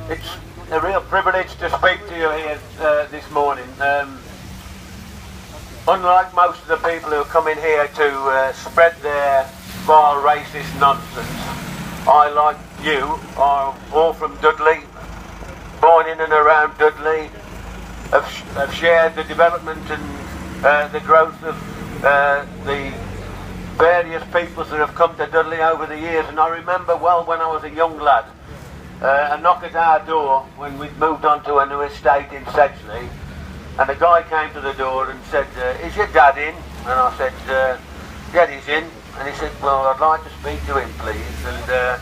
It's a real privilege to speak to you here this morning. Unlike most of the people who come in here to spread their vile racist nonsense, I, like you, are all from Dudley, born in and around Dudley, have shared the development and the growth of the various peoples that have come to Dudley over the years. And I remember well when I was a young lad, a knock at our door when we'd moved on to a new estate in Sedgley, and a guy came to the door and said, "Is your dad in?" And I said, "Yeah, he's in." And he said, "Well, I'd like to speak to him, please." And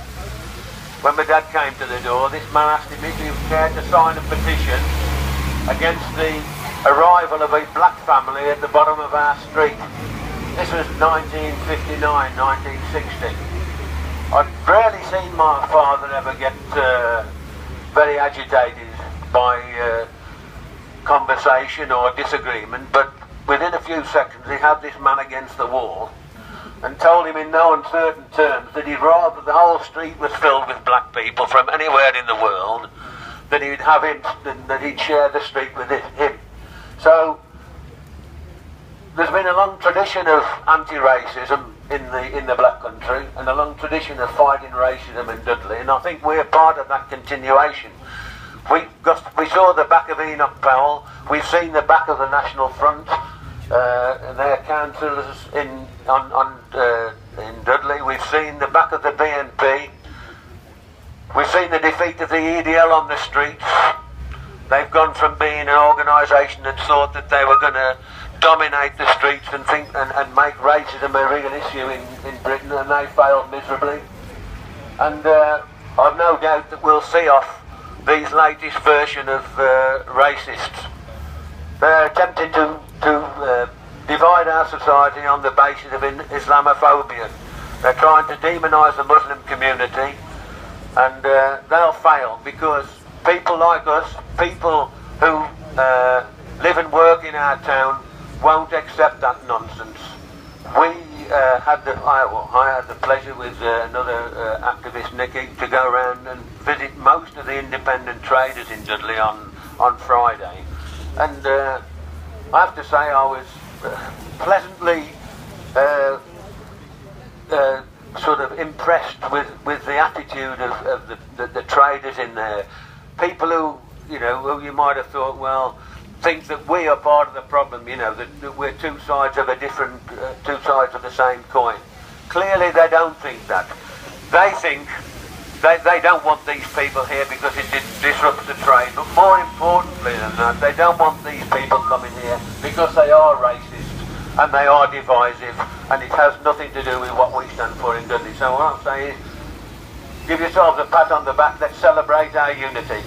when my dad came to the door, this man asked him if he cared to sign a petition against the arrival of a black family at the bottom of our street. This was 1959, 1960. I'd rarely seen my father ever get very agitated by conversation or disagreement, but within a few seconds he had this man against the wall and told him in no uncertain terms that he'd rather the whole street was filled with black people from anywhere in the world than that he'd share the street with him. So there's been a long tradition of anti-racism in the black country, and a long tradition of fighting racism in Dudley, and I think we're part of that continuation. We saw the back of Enoch Powell, we've seen the back of the National Front and their councillors in Dudley, we've seen the back of the BNP, we've seen the defeat of the EDL on the streets. They've gone from being an organisation that thought that they were going to dominate the streets and make racism a real issue in Britain, and they failed miserably. And I've no doubt that we'll see off these latest version of racists. They're attempting to divide our society on the basis of Islamophobia. They're trying to demonise the Muslim community, and they'll fail because people like us, people who live and work in our town, won't accept that nonsense. I had the pleasure with another activist, Nicky, to go around and visit most of the independent traders in Dudley on Friday, and I have to say I was pleasantly sort of impressed with the attitude of the traders in there. People who you might have thought, well, think that we are part of the problem, that we're two sides of the same coin. Clearly they don't think that. They think they don't want these people here because it disrupts the trade, but more importantly than that, they don't want these people coming here because they are racist and they are divisive, and it has nothing to do with what we stand for in Dudley. So what I'm saying is, give yourselves a pat on the back, let's celebrate our unity.